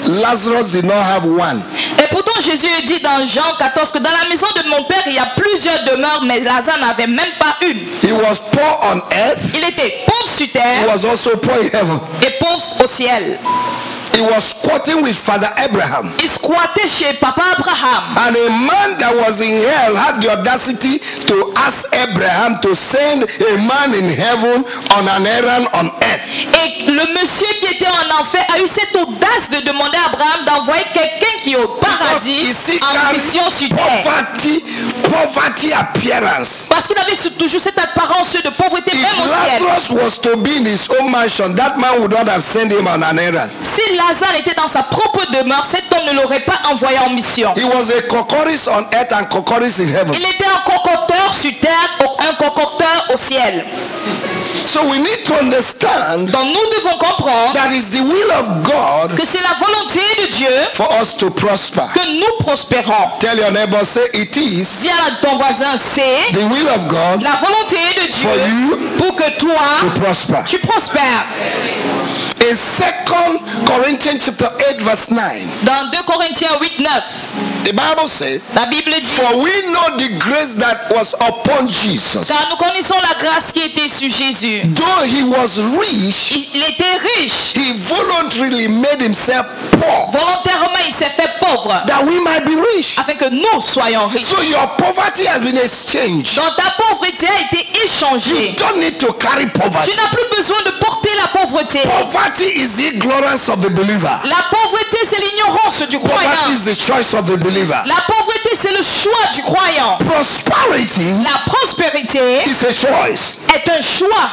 Lazarus did not have one. Et pourtant Jésus dit dans Jean 14 que dans la maison de mon père il y a plusieurs demeures, mais Lazare n'avait même pas une. He was poor on earth. Il était pauvre sur He terre was also poor in heaven. et pauvre au ciel. He was squatting with Father Abraham. Il squattait chez Papa Abraham. And a man that was in hell had the audacity to ask Abraham to send a man in heaven on an errand on earth. Et le monsieur qui était en enfer a eu cette audace de demander à Abraham d'envoyer quelqu'un qui est au paradis en mission sur terre. Poverty appearance. Parce qu'il avait toujours cette apparence de pauvreté If même au ciel. Lazarus was to be in his own mansion, that man would not have sent him on an errand. Si Lazare était dans sa propre demeure, cet homme ne l'aurait pas envoyé en mission. He was a cocorus on earth and cocorus in heaven. Il était un concocteur sur terre, un concocteur au ciel. So we need to understand Donc nous devons comprendre that is the will of God que c'est la volonté de Dieu for us to prosper. que nous prospérons. Tell your neighbor, say it is Dis à ton voisin, c'est the will of God la volonté de for Dieu you pour que to toi, prosper. tu prospères. In 2 Corinthians chapter 8 verse 9, Dans 2 Corinthiens 8, 9, the Bible says, la Bible dit, for we know the grace that was upon Jesus. car nous connaissons la grâce qui était sur Jésus. Though he was rich, Il était riche. he voluntarily made himself poor, Volontairement, il s'est fait pauvre that we might be rich. afin que nous soyons riches. So your poverty has been exchanged. Donc ta pauvreté a été You échangée. don't need to carry poverty. Tu n'as plus besoin de porter la pauvreté. Poverty is the ignorance of the believer. La pauvreté, c'est l'ignorance du Poverty croyant. is the choice of the believer. La pauvreté, c'est le choix du croyant. Prosperity La prospérité is a choice. est un choix.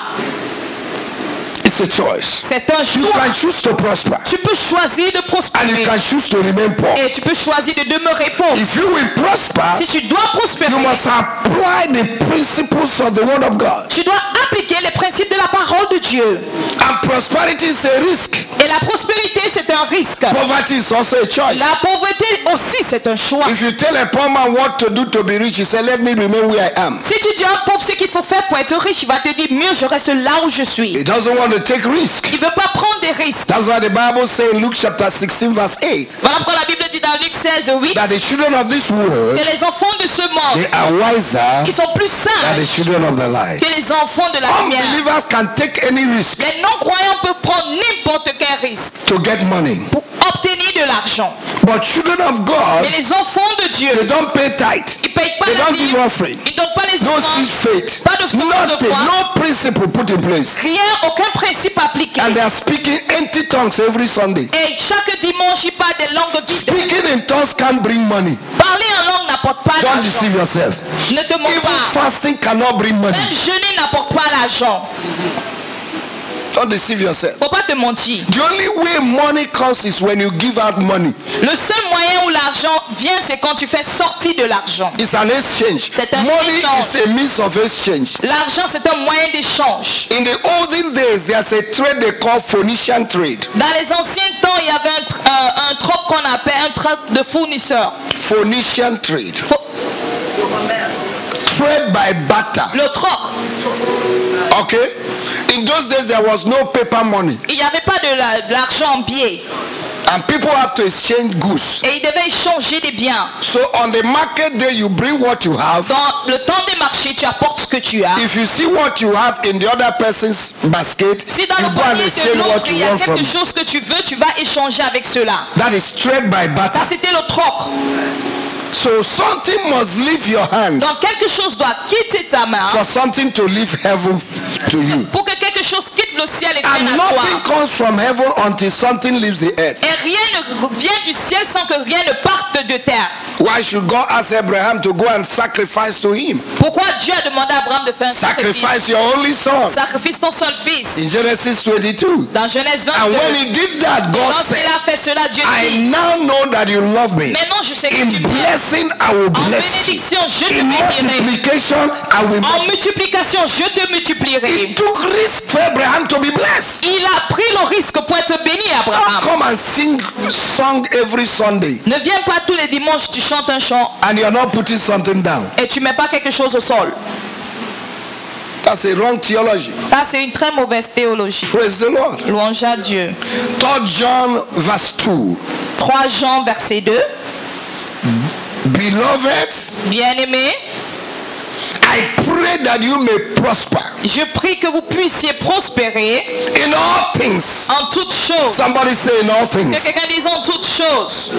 It's a choice. C'est un You choix. can choose to prosper Tu peux choisir de and you prospérer can choose to remain poor. et tu peux choisir de demeurer pauvre. If you will prosper, Si tu dois prospérer, you must apply the principles of the word of God. tu dois appliquer les principes de la parole de Dieu. And prosperity is a risk. Et la prospérité, c'est un risque. Poverty is also a choice. La pauvreté aussi, c'est un choix. If you tell a poor man what to do to be rich, he said, let me remain where I am. Si tu dis à un pauvre ce qu'il faut faire pour être riche, il va te dire mieux je reste là où je suis. He doesn't want to take risk. Il ne veut pas prendre des risques. That's why the Bible says in Luke chapter 16 verse 8 Voilà pourquoi la Bible dit dans Luc 16, 8 that the children of this world, que les enfants de ce monde, they are wiser ils sont plus than the sages children of the light. que les enfants de la lumière. Unbelievers can take any risk Les non-croyants peuvent prendre n'importe quel risque to get money. pour obtenir de l'argent. But children of God, Mais les enfants de Dieu, they don't pay tithe. ils ne payent pas They la don't give dîme, offering. ils ne donnent pas les No seed offrandes, faith. pas de semence de Nothing. foi, No principle put in place. rien, aucun principe appliqué. And they are speaking empty tongues every Sunday. Et chaque dimanche, ils parlent des langues vides. Speaking in tongues can't bring money. Parler en langue n'apporte pas Don't l'argent. deceive yourself. Ne te mens Even pas. fasting cannot bring money. Même jeûner n'apporte pas l'argent. Don't deceive yourself. Faut pas te mentir. The only way money comes is when you give out money. Le seul moyen où l'argent vient, c'est quand tu fais sortir de l'argent. It's an exchange. C'est un Money échange. is a means of exchange. L'argent, c'est un moyen d'échange. In the olden days, there's a trade they call Phoenician trade. Dans les anciens temps, il y avait un troc qu'on appelle un troc de fournisseurs. Phoenician trade. Trade by barter. Le troc. Okay? In those days, there was no paper money. Il n'y avait pas de l'argent en billets. And people have to exchange goods. Et ils devaient échanger des biens. So on the market day, you bring what you have. Dans le temps des marchés, tu apportes ce que tu as. If you see what you have in the other person's basket, Si dans you le go and panier de exchange l'autre, what il you y a want from. quelque chose que tu veux, tu vas échanger avec cela. That is trade by barter. Ça, c'était le troc. So something must leave your hand Donc, quelque chose doit quitter ta main for something to leave heaven to you. pour que quelque chose quitte le ciel et vienne And à toi. nothing comes from heaven until something leaves the earth. Et rien ne vient du ciel sans que rien ne parte de terre. Why should God ask Abraham to go and sacrifice to him? Pourquoi Dieu a demandé à Abraham de faire un Sacrifice sacrifice? your only son. Sacrifice ton seul fils. In Genesis 22. Dans Genèse And 22. when he did that, God Lorsqu'il said, a fait cela, Dieu I dit, now know that you love me. maintenant je sais que In tu m'aimes. blessing, I will En bless you. bénédiction, je te In bénirai. multiplication, I will En multiply. multiplication, je te multiplierai. It took risk for Abraham to be blessed. Il a pris le risque pour être béni, Abraham. Come and sing song every Sunday, Ne viens pas tous les dimanches, tu chantes un chant and you're not putting something down. et tu mets pas quelque chose au sol. That's a wrong theology. Ça, c'est une très mauvaise théologie. Praise the Lord. Louange à Dieu. 3 John verse 2. 3 Jean verset 2. Beloved, bien-aimés, I pray that you may prosper. Je prie que vous puissiez prospérer in all things. En toutes choses. Somebody say in all things. Que quelqu'un dise en toutes choses.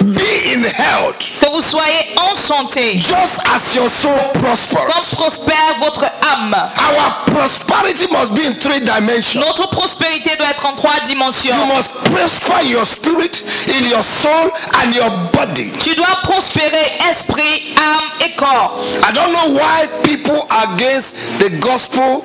Be in health. Que vous soyez en santé. Just as your soul prospers. Comme prospère votre âme. Our prosperity must be in 3 dimensions. Notre prospérité doit être en 3 dimensions. You must prosper your spirit, in your soul and your body. Tu dois prospérer esprit, âme et corps. I don't know why people are against the gospel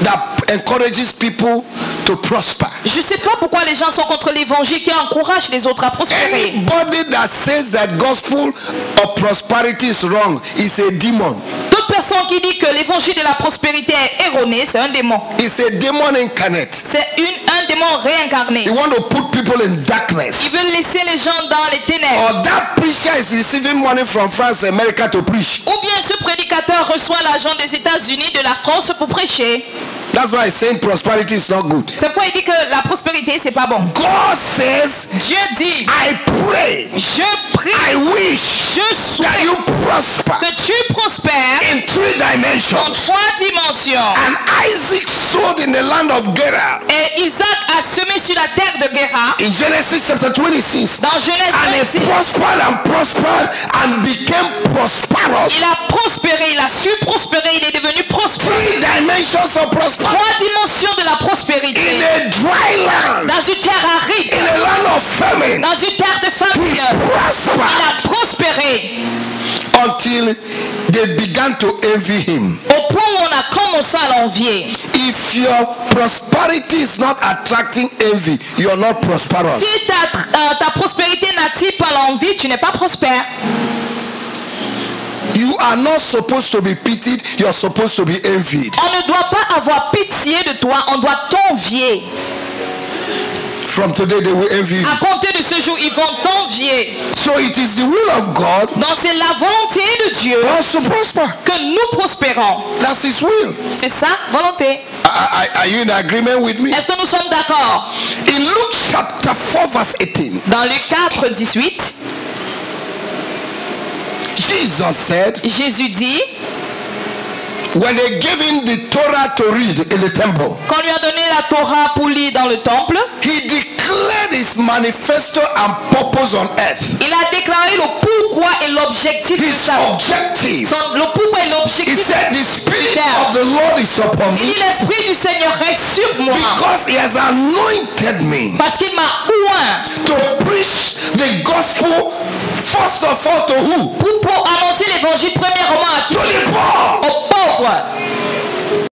that encourages people to prosper. Je sais pas pourquoi les gens sont contre l'évangile qui encourage les autres à prospérer. Anybody that says that gospel of prosperity is wrong is a demon. Toute personne qui dit que l'évangile de la prospérité est erroné, c'est un démon. It's a demon incarnate. C'est un démon réincarné. He want to put people in darkness. Il veut laisser les gens dans les ténèbres. Or that preacher is receiving money from France, America to preach. Ou bien ce prédicateur reçoit l'argent des États-Unis, de la France pour prêcher. That's why he's saying prosperity is not good. C'est pourquoi il dit que la prospérité c'est pas bon. God says, Dieu dit, I pray, je prie, I wish je that you souhaite prosper que tu prospères in 3 en dimensions. 3 dimensions. And Isaac sowed in the land of Gerar. Et Isaac a semé sur la terre de Guéra. In Genesis chapter 26. Dans Genèse And 26. he prospered and became prosperous. Il a prospéré, il a su prospérer, il est devenu prospère. 3 dimensions of prosperity. 3 dimensions de la prospérité. In a dry land. Dans une terre aride. In a land of famine. Dans une terre de famine. Il a prospéré. Until they began to envy him. Au point où on a commencé à l'envier. If your prosperity is not attracting envy, you are not prosperous. Si ta prospérité n'attire pas l'envie, tu n'es pas prospère. You are not supposed to be pitied, you are supposed to be envied. On ne doit pas avoir pitié de toi, on doit t'envier. From today they will envy you. À compter de ce jour, ils vont t'envier. So it is the will of God. Donc c'est la volonté de Dieu to prosper. que nous prospérons. That's his will. C'est sa volonté. Are you in agreement with me? Est-ce que nous sommes d'accord? In Luke chapter 4 verse 18. Dans Luc 4, 18. Jesus said, Jésus dit, when they gave him the Torah to read in the temple, quand on lui a donné la Torah pour lire dans le temple, he declared his manifesto and purpose on earth. Il a déclaré le pourquoi et l'objectif de sa objective. le pourquoi et l'objectif. He said, the spirit of the Lord is upon me. Il dit, l'esprit du Seigneur reste sur moi. Because he has anointed me. Parce qu'il m'a oint. To preach the gospel first of all to who? Pour annoncer l'évangile premièrement à qui? To the poor. Aux pauvres.